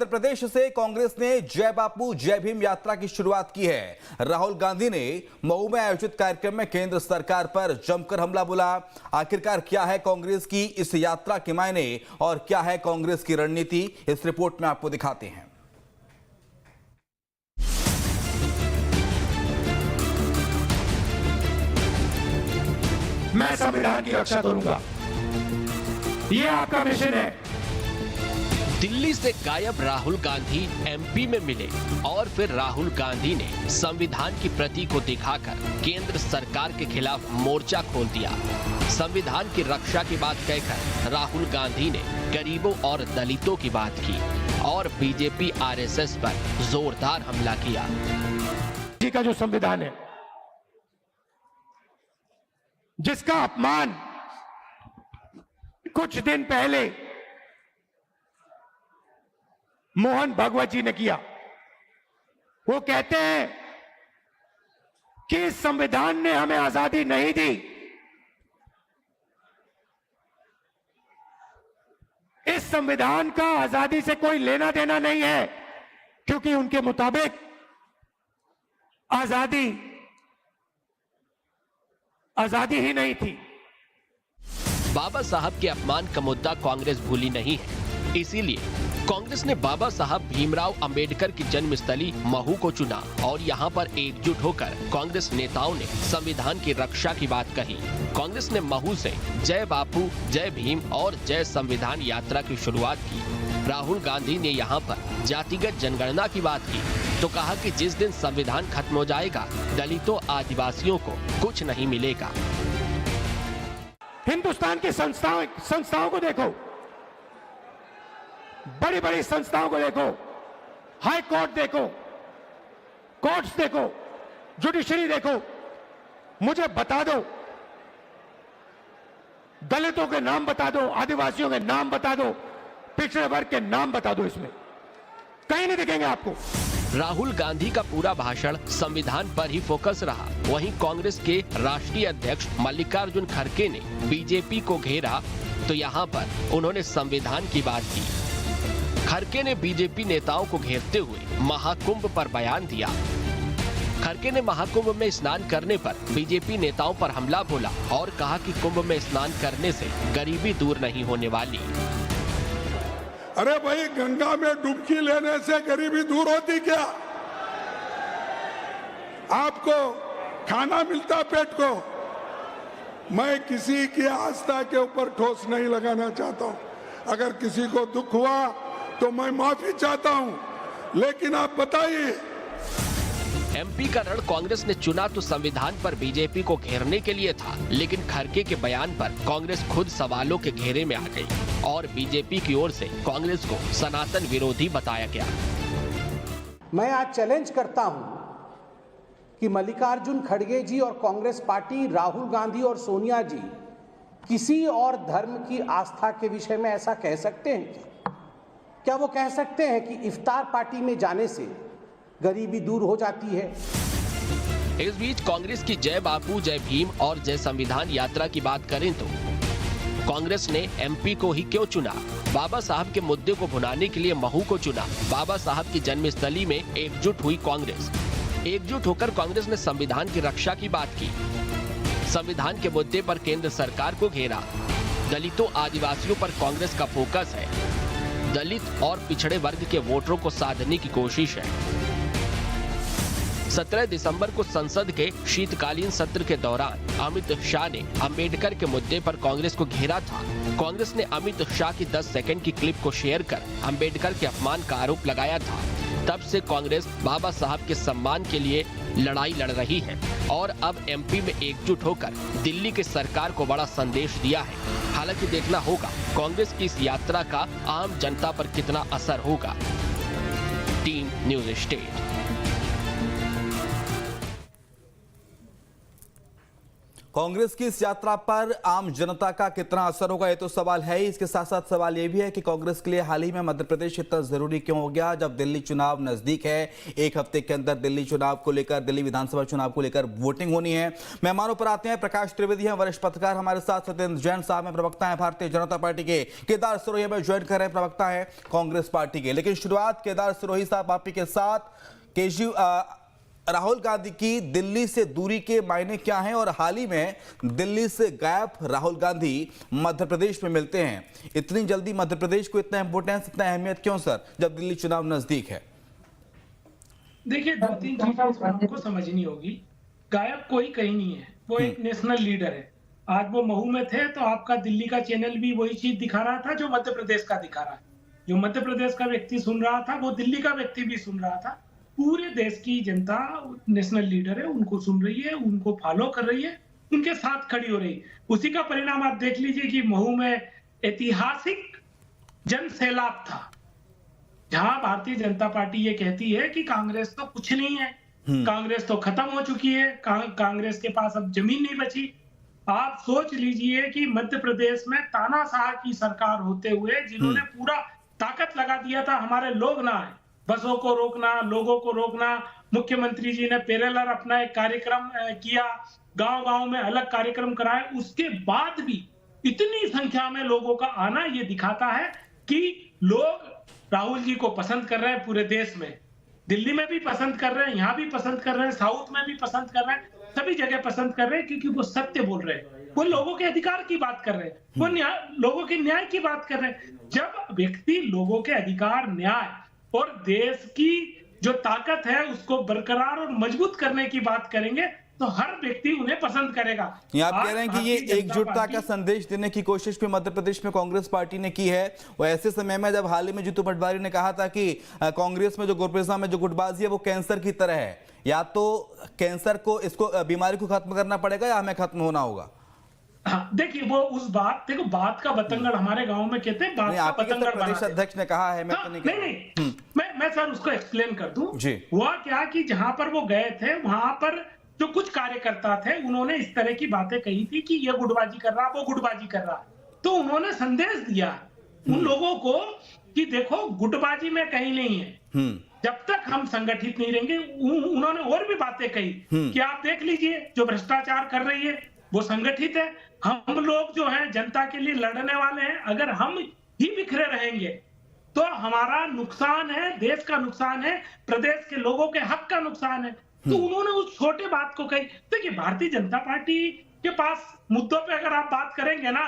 मध्य प्रदेश से कांग्रेस ने जय बापू जय भीम यात्रा की शुरुआत की है। राहुल गांधी ने मऊ में आयोजित कार्यक्रम में केंद्र सरकार पर जमकर हमला बोला। आखिरकार क्या है कांग्रेस की इस यात्रा के मायने और क्या है कांग्रेस की रणनीति, इस रिपोर्ट में आपको दिखाते हैं। मैं संविधान की रक्षा करूंगा, ये आपका मिशन है। दिल्ली से गायब राहुल गांधी एमपी में मिले और फिर राहुल गांधी ने संविधान की प्रति को दिखाकर केंद्र सरकार के खिलाफ मोर्चा खोल दिया। संविधान की रक्षा की बात कहकर राहुल गांधी ने गरीबों और दलितों की बात की और बीजेपी आरएसएस पर जोरदार हमला किया। जी का जो संविधान है, जिसका अपमान कुछ दिन पहले मोहन भागवत जी ने किया, वो कहते हैं कि इस संविधान ने हमें आजादी नहीं दी, इस संविधान का आजादी से कोई लेना देना नहीं है, क्योंकि उनके मुताबिक आजादी ही नहीं थी। बाबा साहब के अपमान का मुद्दा कांग्रेस भूली नहीं है, इसीलिए कांग्रेस ने बाबा साहब भीमराव अंबेडकर की जन्मस्थली महू को चुना और यहां पर एकजुट होकर कांग्रेस नेताओं ने संविधान की रक्षा की बात कही। कांग्रेस ने महू से जय बापू जय भीम और जय संविधान यात्रा की शुरुआत की। राहुल गांधी ने यहां पर जातिगत जनगणना की बात की तो कहा कि जिस दिन संविधान खत्म हो जाएगा, दलितों आदिवासियों को कुछ नहीं मिलेगा। हिंदुस्तान की संस्थाओं को देखो, बड़ी बड़ी संस्थाओं को देखो, हाई कोर्ट देखो, कोर्ट्स देखो, जुडिशरी देखो, मुझे बता दो, दलितों के नाम बता दो, आदिवासियों के नाम बता दो, पिछड़े वर्ग के नाम बता दो, इसमें कहीं नहीं दिखेंगे आपको। राहुल गांधी का पूरा भाषण संविधान पर ही फोकस रहा। वहीं कांग्रेस के राष्ट्रीय अध्यक्ष मल्लिकार्जुन खड़गे ने बीजेपी को घेरा तो यहां पर उन्होंने संविधान की बात की। खड़गे ने बीजेपी नेताओं को घेरते हुए महाकुंभ पर बयान दिया। खड़गे ने महाकुंभ में स्नान करने पर बीजेपी नेताओं पर हमला बोला और कहा कि कुंभ में स्नान करने से गरीबी दूर नहीं होने वाली। अरे भाई, गंगा में डुबकी लेने से गरीबी दूर होती क्या? आपको खाना मिलता पेट को। मैं किसी की आस्था के ऊपर ठोस नहीं लगाना चाहता हूं। अगर किसी को दुख हुआ तो मैं माफी चाहता हूं, लेकिन आप बताइए। एमपी का रण कांग्रेस ने चुना तो संविधान पर बीजेपी को घेरने के लिए था, लेकिन खड़गे के बयान पर कांग्रेस खुद सवालों के घेरे में आ गई और बीजेपी की ओर से कांग्रेस को सनातन विरोधी बताया गया। मैं आज चैलेंज करता हूं कि मल्लिकार्जुन खड़गे जी और कांग्रेस पार्टी, राहुल गांधी और सोनिया जी किसी और धर्म की आस्था के विषय में ऐसा कह सकते हैं? क्या वो कह सकते हैं कि इफ्तार पार्टी में जाने से गरीबी दूर हो जाती है? इस बीच कांग्रेस की जय बापू जय भीम और जय संविधान यात्रा की बात करें तो कांग्रेस ने एमपी को ही क्यों चुना? बाबा साहब के मुद्दे को भुनाने के लिए महू को चुना। बाबा साहब की जन्मस्थली में एकजुट हुई कांग्रेस। एकजुट होकर कांग्रेस ने संविधान की रक्षा की बात की। संविधान के मुद्दे पर केंद्र सरकार को घेरा। दलितों आदिवासियों पर कांग्रेस का फोकस है। दलित और पिछड़े वर्ग के वोटरों को साधने की कोशिश है। 17 दिसंबर को संसद के शीतकालीन सत्र के दौरान अमित शाह ने अंबेडकर के मुद्दे पर कांग्रेस को घेरा था। कांग्रेस ने अमित शाह की 10 सेकंड की क्लिप को शेयर कर अंबेडकर के अपमान का आरोप लगाया था। तब से कांग्रेस बाबा साहब के सम्मान के लिए लड़ाई लड़ रही है और अब एमपी में एकजुट होकर दिल्ली की सरकार को बड़ा संदेश दिया है। हालांकि देखना होगा कांग्रेस की इस यात्रा का आम जनता पर कितना असर होगा। Team news state. कांग्रेस की इस यात्रा पर आम जनता का कितना असर होगा, ये तो सवाल है ही। इसके साथ साथ सवाल ये भी है कि कांग्रेस के लिए हाल ही में मध्य प्रदेश इतना जरूरी क्यों हो गया, जब दिल्ली चुनाव नजदीक है। एक हफ्ते के अंदर दिल्ली चुनाव को लेकर, दिल्ली विधानसभा चुनाव को लेकर वोटिंग होनी है। मेहमानों पर आते हैं। प्रकाश त्रिवेदी हैं वरिष्ठ पत्रकार हमारे साथ, सत्येंद्र जैन साहब हैं प्रवक्ता है भारतीय जनता पार्टी के, केदार सिरोही में ज्वाइन कर रहे हैं प्रवक्ता है कांग्रेस पार्टी के। लेकिन शुरुआत केदार सिरोही साहब आपी के साथ। राहुल गांधी की दिल्ली से दूरी के मायने क्या हैं और हाल ही में दिल्ली से गायब राहुल गांधी मध्य प्रदेश में मिलते हैं। इतनी जल्दी मध्य प्रदेश को इतना इंपोर्टेंस, इतना अहमियत क्यों सर, जब दिल्ली चुनाव नजदीक है? देखिए, दो तीन चीजें आपको समझनी होगी। गायब कोई कहीं नहीं है, वो एक नेशनल लीडर है। आज वो महू में थे तो आपका दिल्ली का चैनल भी वही चीज दिखा रहा था जो मध्य प्रदेश का दिखा रहा है। जो मध्य प्रदेश का व्यक्ति सुन रहा था वो दिल्ली का व्यक्ति भी सुन रहा था। पूरे देश की जनता नेशनल लीडर है, उनको सुन रही है, उनको फॉलो कर रही है, उनके साथ खड़ी हो रही है। उसी का परिणाम आप देख लीजिए कि महू में ऐतिहासिक जन सैलाब था, जहां भारतीय जनता पार्टी ये कहती है कि कांग्रेस तो कुछ नहीं है, कांग्रेस तो खत्म हो चुकी है, कांग्रेस के पास अब जमीन नहीं बची। आप सोच लीजिए कि मध्य प्रदेश में तानाशाह की सरकार होते हुए जिन्होंने पूरा ताकत लगा दिया था हमारे लोग ना आए, बसों को रोकना, लोगों को रोकना, मुख्यमंत्री जी ने पैरेलल अपना एक कार्यक्रम किया, गांव-गांव में अलग कार्यक्रम कराए, उसके बाद भी इतनी संख्या में लोगों का आना ये दिखाता है कि लोग राहुल जी को पसंद कर रहे हैं। पूरे देश में, दिल्ली में भी पसंद कर रहे हैं, यहाँ भी पसंद कर रहे हैं, साउथ में भी पसंद कर रहे हैं, सभी जगह पसंद कर रहे हैं, क्योंकि वो सत्य बोल रहे हैं, वो लोगों के अधिकार की बात कर रहे हैं, वो लोगों के न्याय की बात कर रहे हैं। जब व्यक्ति लोगों के अधिकार, न्याय और देश की जो ताकत है उसको बरकरार और मजबूत करने की बात करेंगे तो हर व्यक्ति उन्हें पसंद करेगा। आप कह रहे हैं कि ये एकजुटता का संदेश देने की कोशिश भी मध्य प्रदेश में कांग्रेस पार्टी ने की है। वो ऐसे समय में जब हाल ही में जीतू पटवारी ने कहा था कि कांग्रेस में जो गुटबाजी में जो गुटबाजी है वो कैंसर की तरह है, या तो कैंसर को, इसको बीमारी को खत्म करना पड़ेगा या हमें खत्म होना होगा। हाँ, देखिए वो उस बात, देखो बात का बतंगड़ हमारे गांव में कहते हैं, बात का बतंगड़ प्रदेश अध्यक्ष ने कहा है, मैं हाँ, तो नहीं मैं सर उसको एक्सप्लेन कर दूं। हुआ क्या कि जहां पर वो गए थे वहां पर जो कुछ कार्यकर्ता थे उन्होंने इस तरह की बातें कही थी कि ये गुटबाजी कर रहा, वो गुटबाजी कर रहा, तो उन्होंने संदेश दिया उन लोगों को कि देखो गुटबाजी में कहीं नहीं है, जब तक हम संगठित नहीं रहेंगे। उन्होंने और भी बातें कही कि आप देख लीजिए जो भ्रष्टाचार कर रही है वो संगठित है, हम लोग जो हैं जनता के लिए लड़ने वाले हैं, अगर हम ही बिखरे रहेंगे तो हमारा नुकसान है, देश का नुकसान है, प्रदेश के लोगों के हक का नुकसान है। तो उन्होंने उस छोटे बात को कही। देखिए भारतीय जनता पार्टी के पास मुद्दों पे अगर आप बात करेंगे ना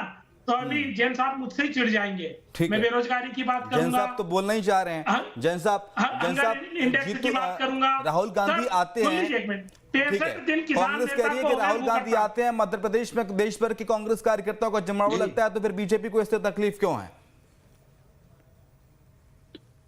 तो अभी जैन साहब मुझसे ही चिढ़ जाएंगे। मैं बेरोजगारी की बात करूंगा, जैन साहब तो बोलना ही चाह रहे हैं। जैन साहब इंडेक्स की बात करूंगा। राहुल गांधी आते हैं, कांग्रेस कह रही है कि राहुल गांधी आते हैं मध्य प्रदेश में, देश भर के कांग्रेस कार्यकर्ताओं का जमावड़ा लगता है, तो फिर बीजेपी को इससे तकलीफ क्यों है?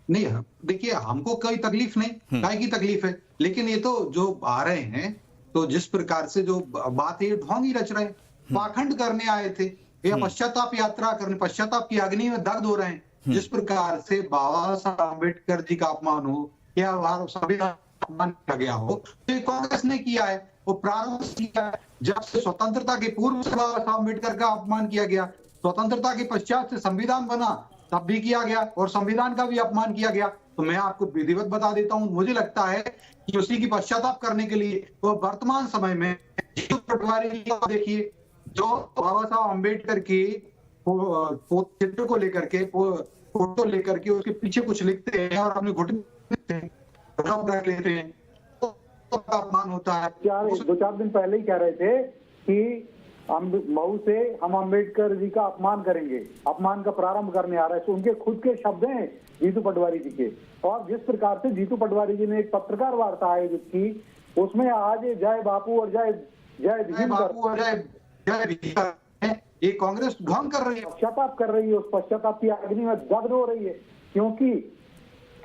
नहीं, देखिए हमको कोई तकलीफ नहीं, काय की तकलीफ है, लेकिन ये तो जो आ रहे हैं तो जिस प्रकार से जो बात है ये ढोंग ही रच रहे हैं, पाखंड करने आए थे या पश्चाताप यात्रा करने, पश्चाताप की अग्नि में दग्ध हो रहे हैं। जिस प्रकार से बाबा साहब अम्बेडकर जी का अपमान हो या संविधान अपमान किया गया हो, तो कांग्रेस ने किया है, वो प्रारंभ किया है। जब से स्वतंत्रता के पूर्व से बाबा साहब अम्बेडकर का अपमान किया गया, स्वतंत्रता के पश्चात से संविधान बना तब भी किया गया और संविधान का भी अपमान किया गया। तो मैं आपको विधिवत बता देता हूं, मुझे लगता है कि उसी की पश्चाताप करने के लिए वो वर्तमान समय में जीतू पटवारी जी को देखिए, जो बाबा साहब अम्बेडकर की चित्र को लेकर के, फोटो लेकर के उसके पीछे कुछ लिखते हैं और अपने घुटने रख लेते हैं, तो अपमान होता है। 2-4 दिन पहले ही कह रहे थे कि मऊ से हम अंबेडकर जी का अपमान करेंगे, अपमान का प्रारंभ करने आ रहा है। तो उनके खुद के शब्द हैं जीतू पटवारी जी के। और जिस प्रकार से जीतू पटवारी जी ने एक पत्रकार वार्ता आयोजित की, उसमें आज जय बापू और जय भीम ये कांग्रेस ढोंग कर रही है, पश्चाताप कर रही है, उस पश्चाताप की अग्नि में दग्ध हो रही है। क्योंकि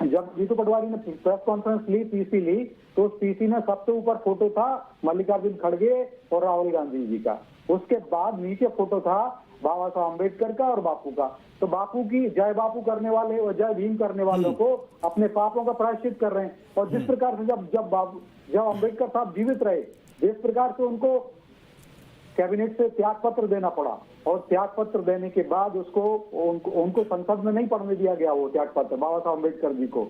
जब जीतू पटवारी ने प्रेस कॉन्फ्रेंस ली, पीसी ली, तो उस पीसी में सबसे ऊपर फोटो था मल्लिकार्जुन खड़गे और राहुल गांधी जी का, उसके बाद नीचे फोटो था बाबा साहब अम्बेडकर का और बापू का। तो बापू की जय बापू करने वाले और जय भीम करने वालों को अपने पापों का प्रायश्चित कर रहे हैं। और जिस प्रकार से जब अम्बेडकर साहब जीवित रहे, जिस प्रकार से उनको कैबिनेट से त्याग पत्र देना पड़ा, और त्याग पत्र देने के बाद उनको संसद में नहीं पढ़ने दिया गया वो त्याग पत्र बाबा साहब अम्बेडकर जी को।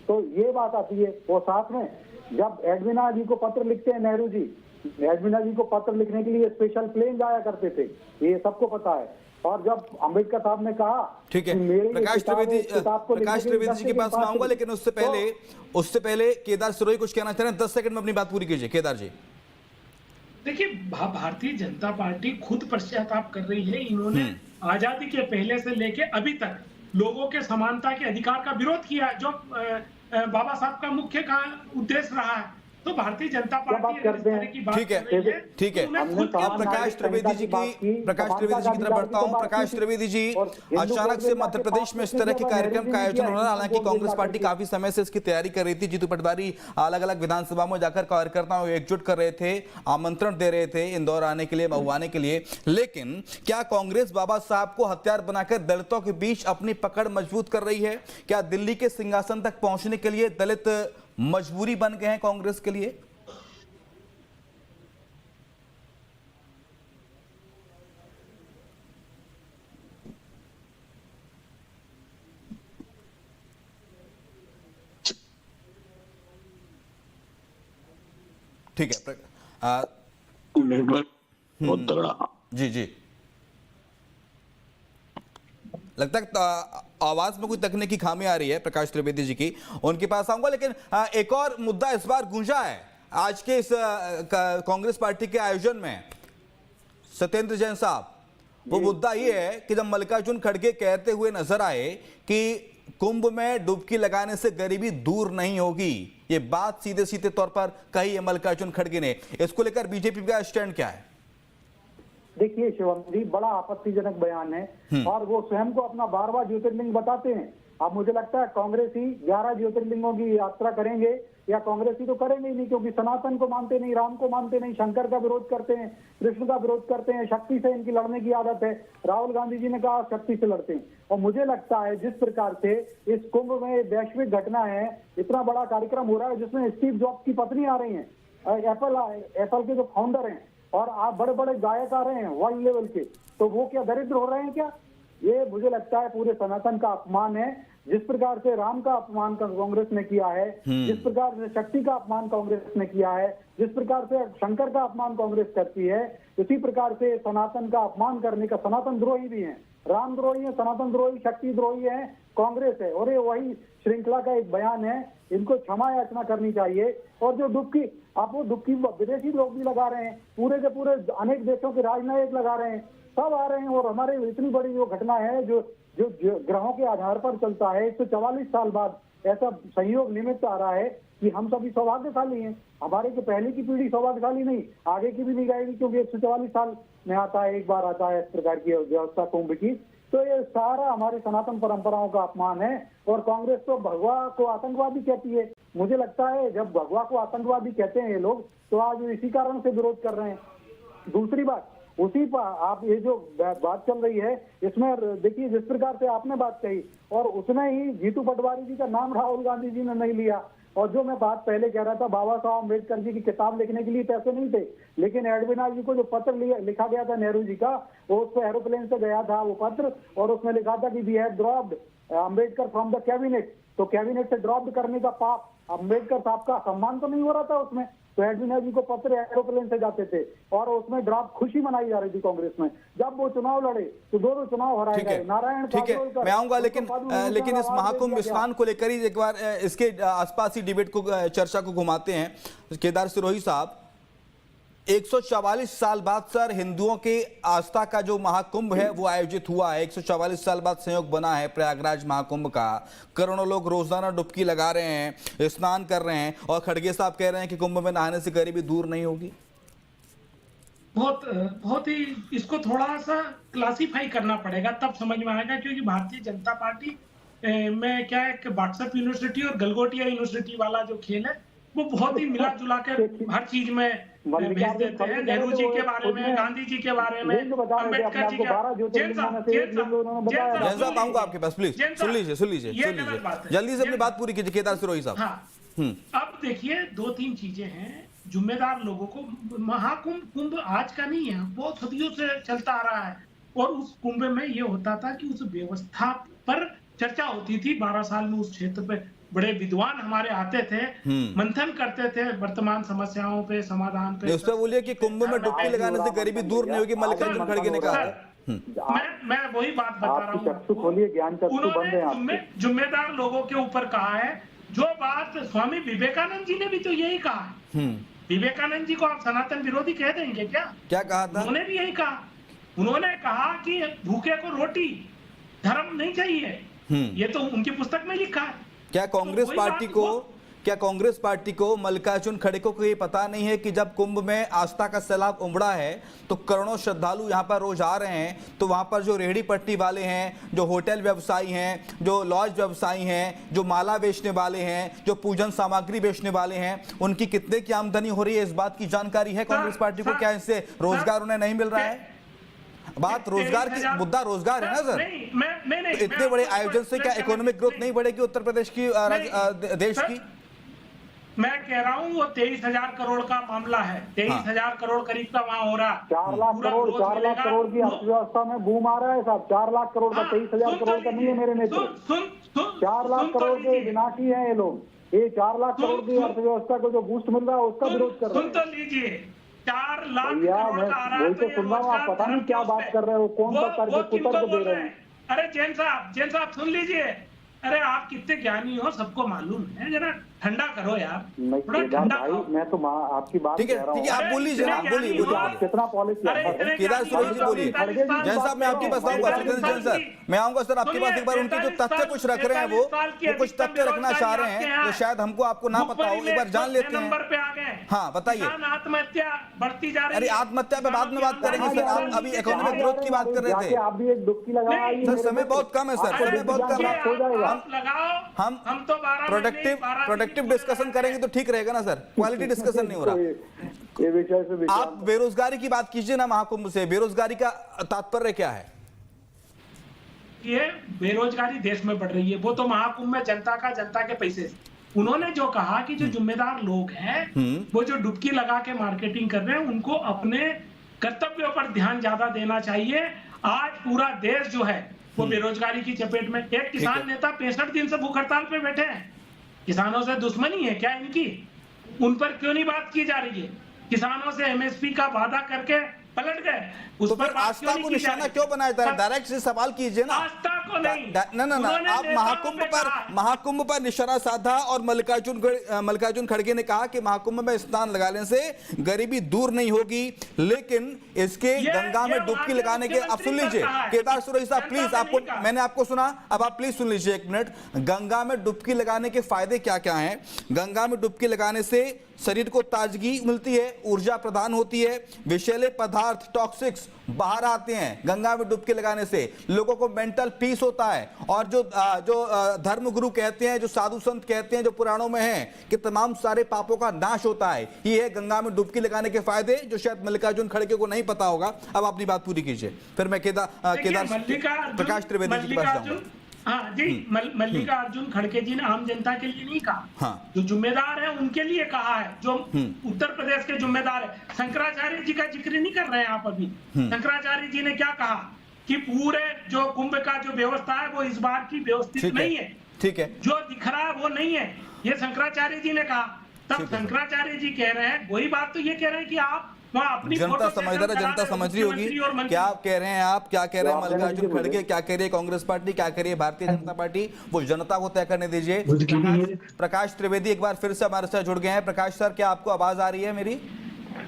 तो ये बात आती है। और साथ में जब एडविना जी को पत्र लिखते हैं नेहरू जी, एडविना जी को पत्र लिखने के लिए स्पेशल प्लेन जाया करते थे, ये सबको पता है। और जब अम्बेडकर साहब ने कहा, ठीक है, प्रकाश त्रिवेदी जी के पास में आऊंगा, लेकिन उससे पहले केदार सिरोही कुछ कहना चाह रहे हैं। 10 सेकंड में अपनी बात पूरी कीजिए केदार जी। देखिए, भारतीय जनता पार्टी खुद पश्चाताप कर रही है। इन्होंने आजादी के पहले से लेके अभी तक लोगों के समानता के अधिकार का विरोध किया, जो बाबा साहब का मुख्य उद्देश्य रहा है। तो भारतीय जनता पार्टी ठीक है। अब प्रकाश त्रिवेदी जी की तरफ बढ़ता हूं। प्रकाश त्रिवेदी जी, अचानक से मध्य प्रदेश में इस तरह के कार्यक्रम का आयोजन हो रहा है। हालांकि कांग्रेस पार्टी काफी समय से इसकी तैयारी कर रही थी। जीतू पटवारी अलग अलग विधानसभा में जाकर कार्यकर्ताओं को एकजुट कर रहे थे, आमंत्रण दे रहे थे इंदौर आने के लिए, महुआ आने के लिए। लेकिन क्या कांग्रेस बाबा साहब को हथियार बनाकर दलितों के बीच अपनी पकड़ मजबूत कर रही है? क्या दिल्ली के सिंहासन तक पहुंचने के लिए दलित मजबूरी बन गए हैं कांग्रेस के लिए? ठीक है, नेटवर्क बहुत तगड़ा। जी लगता है आवाज में कोई तकनीकी खामी आ रही है प्रकाश त्रिवेदी जी की, उनके पास आऊंगा। लेकिन एक और मुद्दा इस बार गूंजा है आज के इस कांग्रेस पार्टी के आयोजन में, सत्येंद्र जैन साहब। वो मुद्दा ये है कि जब मल्लिकार्जुन खड़गे कहते हुए नजर आए कि कुंभ में डुबकी लगाने से गरीबी दूर नहीं होगी, ये बात सीधे सीधे तौर पर कही है मल्लिकार्जुन खड़गे ने। इसको लेकर बीजेपी का स्टैंड क्या है? देखिए शिवम जी, बड़ा आपत्तिजनक बयान है, और वो स्वयं को अपना 12वां ज्योतिर्लिंग बताते हैं। अब मुझे लगता है कांग्रेस ही 11 ज्योतिर्लिंगों की यात्रा करेंगे, या कांग्रेस ही तो करेंगे ही नहीं, क्योंकि सनातन को मानते नहीं, राम को मानते नहीं, शंकर का विरोध करते हैं, कृष्ण का विरोध करते हैं, शक्ति से इनकी लड़ने की आदत है। राहुल गांधी जी ने कहा शक्ति से लड़ते हैं। और मुझे लगता है जिस प्रकार से इस कुंभ में वैश्विक घटना है, इतना बड़ा कार्यक्रम हो रहा है जिसमें स्टीव जॉब्स की पत्नी आ रही है, एप्पल के जो फाउंडर हैं, और आप बड़े बड़े गायक आ रहे हैं वर्ल्ड लेवल के, तो वो क्या दरिद्र हो रहे हैं क्या? ये मुझे लगता है पूरे सनातन का अपमान है। जिस प्रकार से राम का अपमान कांग्रेस ने किया है, जिस प्रकार से शक्ति का अपमान कांग्रेस ने किया है, जिस प्रकार से शंकर का अपमान कांग्रेस करती है, उसी प्रकार से सनातन का अपमान करने का सनातन द्रोही भी है, राम द्रोही है, सनातन द्रोही, शक्ति द्रोही है कांग्रेस है। और ये वही श्रृंखला का एक बयान है, इनको क्षमा याचना करनी चाहिए। और जो डुबकी, आप वो डुबकी विदेशी लोग भी लगा रहे हैं, पूरे के पूरे अनेक देशों के राजनयिक लगा रहे हैं, सब आ रहे हैं। और हमारे इतनी बड़ी जो घटना है, जो ग्रहों के आधार पर चलता है, 144 साल बाद ऐसा संयोग निमित्त आ रहा है कि हम सभी सौभाग्यशाली हैं। हमारे जो पहले की पीढ़ी सौभाग्यशाली नहीं, आगे की भी नहीं जाएगी, क्योंकि 144 साल में आता है, एक बार आता है इस प्रकार की व्यवस्था कुंभ की। तो ये सारा हमारे सनातन परंपराओं का अपमान है। और कांग्रेस तो भगवा को आतंकवादी कहती है। मुझे लगता है जब भगवा को आतंकवादी कहते हैं ये लोग, तो आज इसी कारण से विरोध कर रहे हैं। दूसरी बात, उसी पर आप ये जो बात चल रही है, इसमें देखिए जिस प्रकार से आपने बात कही, और उसमें ही जीतू पटवारी जी का नाम राहुल गांधी जी ने नहीं लिया। और जो मैं बात पहले कह रहा था, बाबा साहब अम्बेडकर जी की किताब लिखने के लिए पैसे नहीं थे, लेकिन एडविना जी को जो पत्र लिखा गया था नेहरू जी का, वो उस पर एरोप्लेन से गया था वो पत्र, और उसमें लिखा था कि we have dropped Ambedkar from the cabinet. तो कैबिनेट से ड्रॉप करने का पाप, अम्बेडकर साहब का सम्मान तो नहीं हो रहा था उसमें। तो एडविना जी को पत्र एरोप्लेन से जाते थे, और उसमें ड्रॉप खुशी मनाई जा रही थी कांग्रेस में। जब वो चुनाव लड़े तो दोनों चुनाव हराए गए। नारायण, ठीक है, मैं आऊंगा। लेकिन इस महाकुंभ स्नान को लेकर ही एक बार इसके आसपास ही डिबेट को, चर्चा को घुमाते हैं। केदार सिरोही साहब, 144 साल बाद सर हिंदुओं के आस्था का जो महाकुंभ है वो आयोजित हुआ है। 144 साल बाद संयोग बना है प्रयागराज महाकुंभ का। करोड़ों लोग रोजाना डुबकी लगा रहे हैं, स्नान कर रहे हैं, और खड़गे साहब कह रहे हैं कि कुंभ में नहाने से गरीबी दूर नहीं होगी। बहुत ही इसको थोड़ा सा क्लासिफाई करना पड़ेगा, तब समझ में आएगा। क्योंकि भारतीय जनता पार्टी में क्या है कि व्हाट्सएप यूनिवर्सिटी और गलगोटिया यूनिवर्सिटी वाला जो खेल है, वो बहुत ही मिला जुला कर हर चीज में भेज देते हैं। नेहरू जी के बारे में, गांधी जी के बारे में, अम्बेडकर जी के बारे में। जैन साहब आऊंगा आपके पास, प्लीज सुन लीजिए जल्दी से अपनी बात पूरी कीजिए केदार सिरोही साहब। अब देखिए 2-3 चीजें हैं जिम्मेदार लोगों को, महाकुंभ कुंभ आज का नहीं है, बहुत सदियों से चलता आ रहा है। और उस कुंभ में ये होता था कि उस व्यवस्था पर चर्चा होती थी। 12 साल में उस क्षेत्र पे बड़े विद्वान हमारे आते थे, मंथन करते थे वर्तमान समस्याओं पे, समाधान पे। उस पर बोलिए कि कुंभ में डुबकी लगाने से गरीबी दूर नहीं होगी, मल्लिकार्जुन खड़गे ने कहा। मैं वही बात बता रहा हूँ। चक्षु खोलिए, ज्ञान चक्षु बंद है उन्होंने जिम्मेदार लोगों के ऊपर कहा है। जो बात स्वामी विवेकानंद जी ने भी तो यही कहा है। विवेकानंद जी को आप सनातन विरोधी कह देंगे क्या? क्या कहा था? उन्होंने भी यही कहा। उन्होंने कहा कि भूखे को रोटी, धर्म नहीं चाहिए। ये तो उनकी पुस्तक में लिखा है। क्या कांग्रेस पार्टी को मल्लिकार्जुन खड़गे को ये पता नहीं है कि जब कुंभ में आस्था का सैलाब उमड़ा है तो करोड़ों श्रद्धालु यहाँ पर रोज आ रहे हैं, तो वहाँ पर जो रेहड़ी पट्टी वाले हैं, जो होटल व्यवसायी हैं, जो लॉज व्यवसायी हैं, जो माला बेचने वाले हैं, जो पूजन सामग्री बेचने वाले हैं, उनकी कितने की आमदनी हो रही है, इस बात की जानकारी है कांग्रेस पार्टी को? क्या इससे रोजगार उन्हें नहीं मिल रहा है? बात रोजगार की, मुद्दा रोजगार है ना सर। तो इतने बड़े आयोजन से क्या इकोनॉमिक ग्रोथ नहीं बढ़ेगी उत्तर प्रदेश की, देश की? मैं कह रहा हूँ वो 23,000 करोड़ का मामला है। 23,000 करोड़ करीब का वहाँ हो रहा है। 4 लाख करोड़ की अर्थव्यवस्था में बूम आ रहा है साहब। 4 लाख करोड़ का, 23,000 करोड़ का नहीं है मेरे नेत्र। 4 लाख करोड़ के विनाशी हैं ये लोग। ये 4 लाख करोड़ की अर्थव्यवस्था को जो बूस्ट मिल रहा है उसका विरोध कर रहे हैं। सुन तो लीजिए, 4 लाख भैया, करोड़ का आ रहा है। वही तो सुन रहा हूँ, आप पता नहीं क्या बात कर रहे हो, कौन सा तर्क दे रहे हैं। अरे जैन साहब सुन लीजिए। अरे आप कितने ज्ञानी हो, सबको मालूम है। जरा ठंडा करो यार, थोड़ा ठंडा भाई। मैं तो आपकी बात ठीक है, ठीक है, आप बोल लीजिए ना, बोलिए। कितना पॉलिश केदार सुरेश जी बोलिए। जैन साहब मैं आपके पास आऊंगा, जैन सर मैं आऊंगा सर आपके पास एक बार। उनके जो तथ्य कुछ रख रहे हैं वो कुछ तथ्य रखना चाह रहे हैं जो शायद हमको आपको ना पता हो, एक बार जान लेते हैं। हाँ बताइए। आत्महत्या बढ़ती जा रही है। अरे आत्महत्या पे बाद में बात करेंगे सर, आप अभी इकोनॉमिक ग्रोथ की बात कर रहे थे। आप भी एक डुबकी लगाइए सर, समय बहुत कम है सर, समय बहुत कम है। हम तो प्रोडक्टिव डिस्कशन करेंगे तो ठीक रहेगा ना सर, क्वालिटी डिस्कशन नहीं हो रहा। ये विषय से आप बेरोजगारी की बात कीजिए ना महाकुंभ से। बेरोजगारी का तात्पर्य क्या है? ये बेरोजगारी देश में बढ़ रही है, वो तो महाकुंभ में जनता के पैसे से। उन्होंने जो कहा कि जो जिम्मेदार लोग हैं वो जो डुबकी लगा के मार्केटिंग कर रहे हैं, उनको अपने कर्तव्यों पर ध्यान ज्यादा देना चाहिए। आज पूरा देश जो है वो बेरोजगारी की चपेट में। एक किसान नेता 65 दिन से भूख हड़ताल पे बैठे हैं। किसानों से दुश्मनी है क्या इनकी? उन पर क्यों नहीं बात की जा रही है? किसानों से एमएसपी का वादा करके पलट गए। उस तो पर फिर आस्था को निशाना क्यों बनाया जा रहा है? डायरेक्ट से सवाल कीजिए ना। आस्था को नहीं, ना आप महाकुंभ पर निशाना साधा और मल्लिकार्जुन खड़गे ने कहा कि महाकुंभ में स्नान लगाने से गरीबी दूर नहीं होगी, लेकिन इसके गंगा में डुबकी लगाने के, आप सुन लीजिए केदार सुरेश साहब प्लीज, आपको मैंने आपको सुना, अब आप प्लीज सुन लीजिए एक मिनट। गंगा में डुबकी लगाने के फायदे क्या क्या हैं? गंगा में डुबकी लगाने से शरीर को ताजगी मिलती है, ऊर्जा प्रदान होती है, विषैले पदार्थ टॉक्सिक्स बाहर आते हैं गंगा में डुबकी लगाने से, लोगों को मेंटल पीस होता है। और जो धर्मगुरु कहते हैं, जो साधु संत कहते हैं, जो पुराणों में है कि तमाम सारे पापों का नाश होता है। ये है गंगा में डुबकी लगाने के फायदे, जो शायद मल्लिकार्जुन खड़गे को नहीं पता होगा। अब अपनी बात पूरी कीजिए, फिर मैं प्रकाश त्रिवेदी जी के पास जाऊंगा। हाँ जी, मल्लिकार्जुन खड़गे जी ने आम जनता के लिए नहीं कहा। हाँ। जो जिम्मेदार है उनके लिए कहा है, जो उत्तर प्रदेश के जिम्मेदार है। शंकराचार्य जी का जिक्र नहीं कर रहे हैं आप अभी। शंकराचार्य जी ने क्या कहा कि पूरे जो कुंभ का जो व्यवस्था है वो इस बार की व्यवस्थित नहीं है। ठीक है, जो दिख रहा है वो नहीं है, ये शंकराचार्य जी ने कहा। तब शंकराचार्य जी कह रहे हैं, वही बात तो ये कह रहे हैं कि आप जनता समझदार है, जनता समझ रही होगी क्या आप कह रहे हैं। आप क्या कह रहे हैं मल्लिकार्जुन खड़गे, क्या कह रही है कांग्रेस पार्टी, क्या कह रही है भारतीय जनता पार्टी, वो जनता को तय करने दीजिए। प्रकाश त्रिवेदी एक बार फिर से हमारे साथ जुड़ गए हैं। प्रकाश सर, क्या आपको आवाज आ रही है मेरी?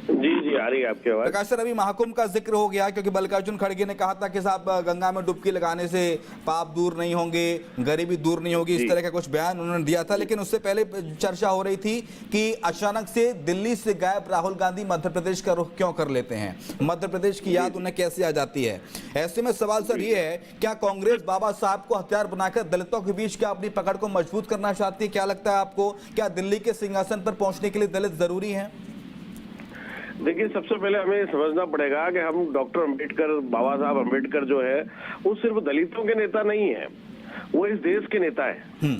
जी आ रही है आपकी आवाज। प्रकाश सर, अभी महाकुंभ का जिक्र हो गया क्योंकि मल्लिकार्जुन खड़गे ने कहा था कि साहब गंगा में डुबकी लगाने से पाप दूर नहीं होंगे, गरीबी दूर नहीं होगी, इस तरह का कुछ बयान उन्होंने दिया था। लेकिन उससे पहले चर्चा हो रही थी कि अचानक से दिल्ली से गायब राहुल गांधी मध्य प्रदेश का रुख क्यों कर लेते हैं, मध्य प्रदेश की याद उन्हें कैसे आ जाती है। ऐसे में सवाल सर ये है, क्या कांग्रेस बाबा साहब को हथियार बनाकर दलितों के बीच क्या अपनी पकड़ को मजबूत करना चाहती है? क्या लगता है आपको, क्या दिल्ली के सिंहासन पर पहुंचने के लिए दलित जरूरी है? देखिए, सबसे पहले हमें समझना पड़ेगा कि हम डॉक्टर अंबेडकर, बाबा साहब अंबेडकर जो है वो सिर्फ दलितों के नेता नहीं है, वो इस देश के नेता है।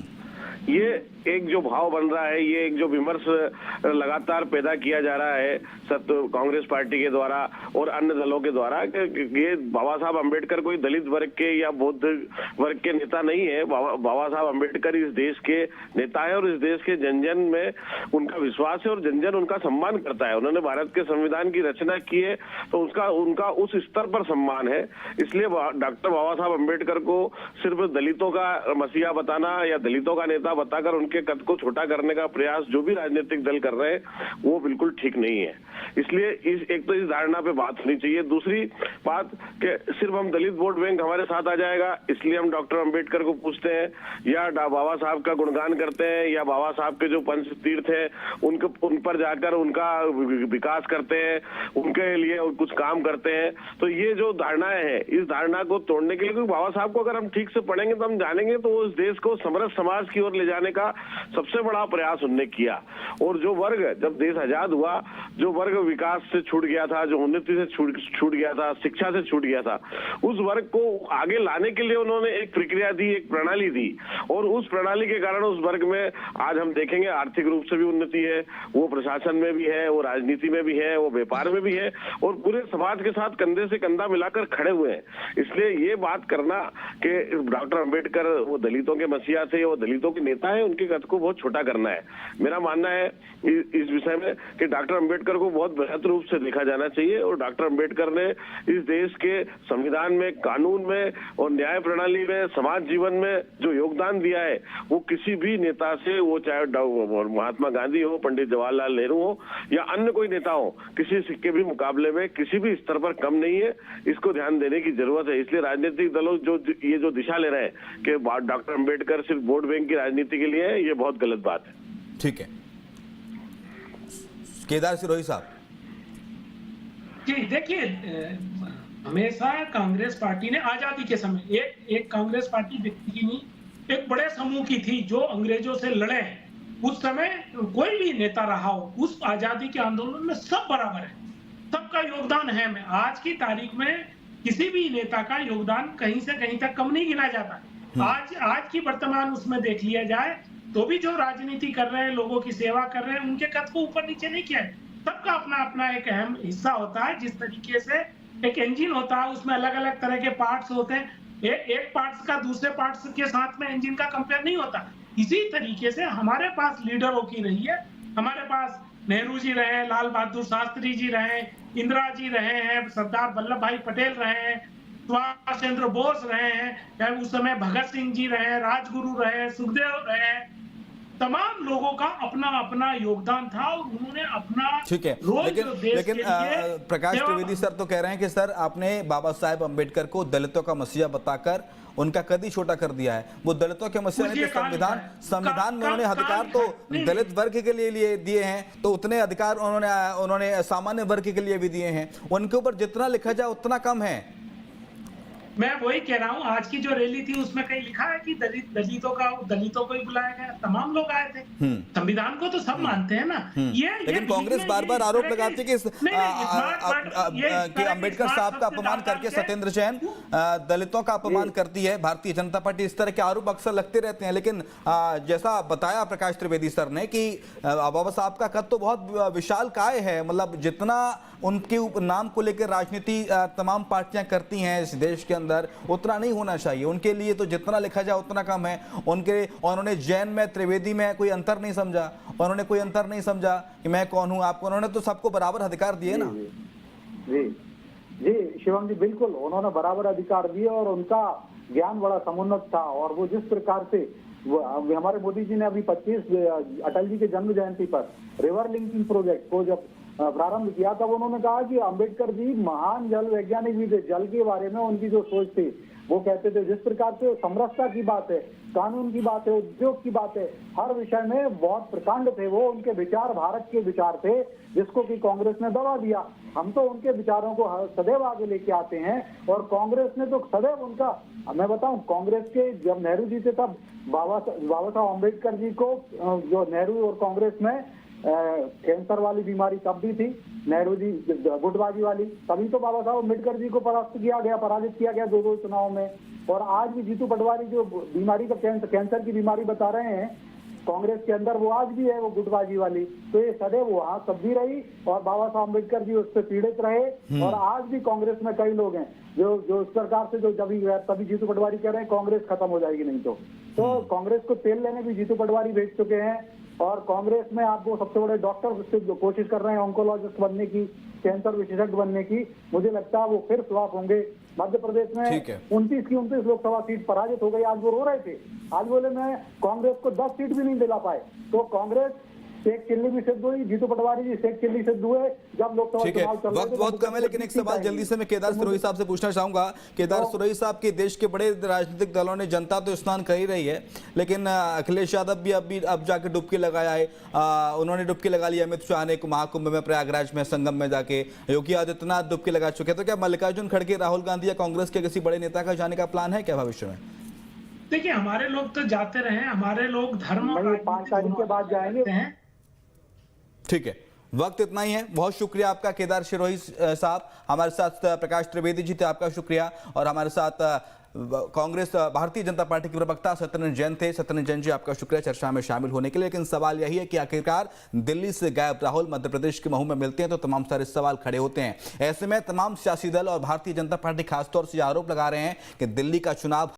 ये एक जो भाव बन रहा है, ये एक जो विमर्श लगातार पैदा किया जा रहा है कांग्रेस पार्टी के द्वारा और अन्य दलों के द्वारा कि ये बाबा साहब अम्बेडकर कोई दलित वर्ग के या बौद्ध वर्ग के नेता नहीं है। बाबा साहब अम्बेडकर इस देश के नेता है और इस देश के जन जन में उनका विश्वास है और जन जन उनका सम्मान करता है। उन्होंने भारत के संविधान की रचना की है तो उनका उस स्तर पर सम्मान है। इसलिए डॉक्टर बाबा साहब अम्बेडकर को सिर्फ दलितों का मसीहा बताना या दलितों का नेता बताकर उनके कद को छोटा करने का प्रयास जो भी राजनीतिक दल कर रहे हैं वो बिल्कुल ठीक नहीं है। इसलिए एक तो इस धारणा पे बात होनी चाहिए। दूसरी बात कि सिर्फ हम दलित वोट बैंक हमारे साथ आ जाएगा इसलिए हम डॉक्टर अम्बेडकर को पूछते हैं या बाबा साहब का गुणगान करते हैं या बाबा साहब के जो पंच तीर्थ है उन पर जाकर उनका विकास करते हैं, उनके लिए कुछ काम करते हैं। तो ये जो धारणाएं हैं, इस धारणा को तोड़ने के लिए, क्योंकि बाबा साहब को अगर हम ठीक से पढ़ेंगे तो हम जानेंगे तो उस देश को समरस समाज की ओर ले जाने का सबसे बड़ा प्रयास उन्होंने किया। और जो वर्ग जब देश आजाद हुआ, जो वर्ग विकास से छूट गया था, जो उन्नति से छूट गया था, शिक्षा से छूट गया था, उस वर्ग को आगे लाने के लिए उन्होंने एक प्रक्रिया दी, एक प्रणाली दी और उस प्रणाली के कारण उस वर्ग में आज हम देखेंगे आर्थिक रूप से भी उन्नति है, वो प्रशासन में भी है, वो राजनीति में भी है, वो व्यापार में भी है और पूरे समाज के साथ कंधे से कंधा मिलाकर खड़े हुए हैं। इसलिए ये बात करना कि डॉक्टर अम्बेडकर वो दलितों के मसीहा थे, वो दलितों के नेता है, उनके कद को बहुत छोटा करना है। मेरा मानना है इस विषय में कि डॉक्टर अम्बेडकर को बहुत बेहतर रूप से देखा जाना चाहिए और डॉक्टर अम्बेडकर ने इस देश के संविधान में, कानून में और न्याय प्रणाली में, समाज जीवन में जो योगदान दिया है वो किसी भी नेता से, वो चाहे महात्मा गांधी हो, पंडित जवाहरलाल नेहरू हो या अन्य कोई नेता हो, किसी के भी मुकाबले में किसी भी स्तर पर कम नहीं है। इसको ध्यान देने की जरूरत है। इसलिए राजनीतिक दलों जो दिशा ले रहे हैं कि डॉक्टर अम्बेडकर सिर्फ वोट बैंक की राजनीति के लिए है, ये बहुत गलत बात है। ठीक है, केदार सिरोही साहब जी, देखिए हमेशा कांग्रेस पार्टी ने आजादी के समय एक कांग्रेस पार्टी व्यक्ति की नहीं, एक बड़े समूह की थी जो अंग्रेजों से लड़े। उस समय कोई भी नेता रहा हो, उस आजादी के आंदोलन में सब बराबर है, सबका योगदान है। मैं आज की तारीख में किसी भी नेता का योगदान कहीं से कहीं तक कम नहीं गिना जाता। आज की वर्तमान उसमें देख लिया जाए तो भी जो राजनीति कर रहे हैं, लोगों की सेवा कर रहे हैं, उनके कद को ऊपर नीचे नहीं किया है। सबका अपना अपना एक अहम हिस्सा होता है। जिस तरीके से एक इंजन होता है, उसमें अलग अलग तरह के पार्ट्स होते हैं, एक पार्ट्स का दूसरे पार्ट्स के साथ में इंजन का कंपेयर नहीं होता। इसी तरीके से हमारे पास लीडरों की रही है। हमारे पास नेहरू जी रहे हैं, लाल बहादुर शास्त्री जी रहे, इंदिरा जी रहे हैं, सरदार वल्लभ भाई पटेल रहे हैं, सुभाष चंद्र बोस रहे हैं, चाहे उस समय भगत सिंह जी रहे, राजगुरु रहे, सुखदेव रहे। तमाम लोगों का अपना अपना योगदान था और उन्होंने अपना, ठीक है, लेकिन प्रकाश त्रिवेदी सर तो कह रहे हैं कि सर आपने बाबा साहेब अम्बेडकर को दलितों का मसीहा बताकर उनका कद ही छोटा कर दिया है। वो दलितों के मसीहा नहीं, तो संविधान में उन्होंने अधिकार तो दलित वर्ग के लिए दिए हैं, तो उतने अधिकार उन्होंने सामान्य वर्ग के लिए भी दिए हैं। उनके ऊपर जितना लिखा जाए उतना कम है। मैं वही कह रहा हूँ, आज की जो रैली थी उसमें कहीं लिखा है कि दलितों को ही बुलाया गया? तमाम लोग आए थे। संविधान को तो सब मानते हैं ना। लेकिन कांग्रेस बार बार आरोप लगाती है कि अम्बेडकर साहब का अपमान करके सत्येंद्र जैन दलितों का अपमान करती है भारतीय जनता पार्टी। इस तरह के आरोप अक्सर लगते रहते हैं। लेकिन जैसा बताया प्रकाश त्रिवेदी सर ने कि बाबा साहब का कद तो बहुत विशाल काय है, मतलब जितना उनके नाम को लेकर राजनीति तमाम पार्टियां करती हैं इस देश के अंदर, उतना नहीं होना चाहिए। उनके लिए तो जितना लिखा जाए उतना कम है। उन्होंने जैन में, त्रिवेदी में कोई अंतर नहीं समझा। उन्होंने कोई अंतर नहीं समझा कि मैं कौन हूं, आपको। उन्होंने तो सबको बराबर अधिकार दिए ना। जी जी शिवम जी, बिल्कुल उन्होंने बराबर अधिकार दिए और उनका ज्ञान बड़ा समुन्नत था। और वो जिस प्रकार से हमारे मोदी जी ने अभी 25 अटल जी के जन्म जयंती पर रिवर लिंकिंग प्रोजेक्ट को जब प्रारंभ किया, तब उन्होंने कहा कि अंबेडकर जी महान जल वैज्ञानिक भी थे। जल के बारे में उनकी जो सोच थी, वो कहते थे जिस प्रकार से समरसता की बात है, कानून की बात है, उद्योग की बात है, हर विषय में बहुत प्रकांड थे वो। उनके विचार भारत के विचार थे, जिसको कि कांग्रेस ने दबा दिया। हम तो उनके विचारों को सदैव आगे लेके आते हैं और कांग्रेस ने तो सदैव उनका, मैं बताऊं, कांग्रेस के जब नेहरू जी थे तब बाबा साहब अम्बेडकर जी को, जो नेहरू और कांग्रेस में कैंसर वाली बीमारी तब भी थी, नेहरू जी गुटबाजी वाली, तभी तो बाबा साहब अम्बेडकर जी को पराजित किया गया 2 चुनाव में। और आज भी जीतू पटवारी जो बीमारी का कैंसर की बीमारी बता रहे हैं, कांग्रेस के अंदर वो आज भी है, वो गुटबाजी वाली। तो ये सदैव वहां तब भी रही और बाबा साहब अम्बेडकर जी उससे पीड़ित रहे। और आज भी कांग्रेस में कई लोग हैं जो इस प्रकार से जो तभी जीतू पटवारी कह रहे हैं कांग्रेस खत्म हो जाएगी नहीं तो कांग्रेस को तेल लेने भी जीतू पटवारी भेज चुके हैं। और कांग्रेस में आपको सबसे बड़े डॉक्टर से जो कोशिश कर रहे हैं ऑन्कोलॉजिस्ट बनने की, कैंसर विशेषज्ञ बनने की, मुझे लगता है वो फिर फ्लॉप होंगे। मध्य प्रदेश में 29 की 29 लोकसभा सीट पराजित हो गई। आज वो रो रहे थे, आज बोले मैं कांग्रेस को 10 सीट भी नहीं दिला पाए। तो कांग्रेस शेख चिल्ली भी सिद्ध हुई, जीतू पटवारी जी शेख चिल्ली सिद्ध हुए जब लोकसभा चुनाव चल रहे थे। वक्त बहुत कम है, लेकिन एक सवाल जल्दी से मैं केदार सिरोही साहब से पूछना चाहूंगा। केदार सिरोही साहब के देश के बड़े राजनीतिक दलों ने, जनता तो स्नान कर ही रही है, लेकिन अखिलेश यादव भी अब जाके डुबकी लगाया है। उन्होंने डुबकी लगा ली अमित शाह ने महाकुंभ में, प्रयागराज में, संगम में जाके। योगी आदित्यनाथ डुबकी लगा चुके हैं। तो क्या मल्लिकार्जुन खड़गे, राहुल गांधी या कांग्रेस के किसी बड़े नेता का जाने का प्लान है क्या भविष्य में? देखिए, हमारे लोग तो जाते रहे, हमारे लोग धर्म और 5 तारीख के बाद जाएंगे। ठीक है, वक्त इतना ही है। बहुत शुक्रिया आपका केदार सिरोही साहब। हमारे साथ प्रकाश त्रिवेदी जी थे, आपका शुक्रिया। और हमारे साथ कांग्रेस भारतीय जनता पार्टी के प्रवक्ता सत्येंद्र जैन थे। सत्येंद्र जैन जी, आपका शुक्रिया चर्चा में शामिल होने के लिए। लेकिन सवाल यही है कि आखिरकार दिल्ली से गायब राहुल मध्य प्रदेश के महू में मिलते हैं तो तमाम सारे सवाल खड़े होते हैं। ऐसे में तमाम सियासी दल और भारतीय जनता पार्टी खासतौर से आरोप लगा रहे हैं कि दिल्ली का चुनाव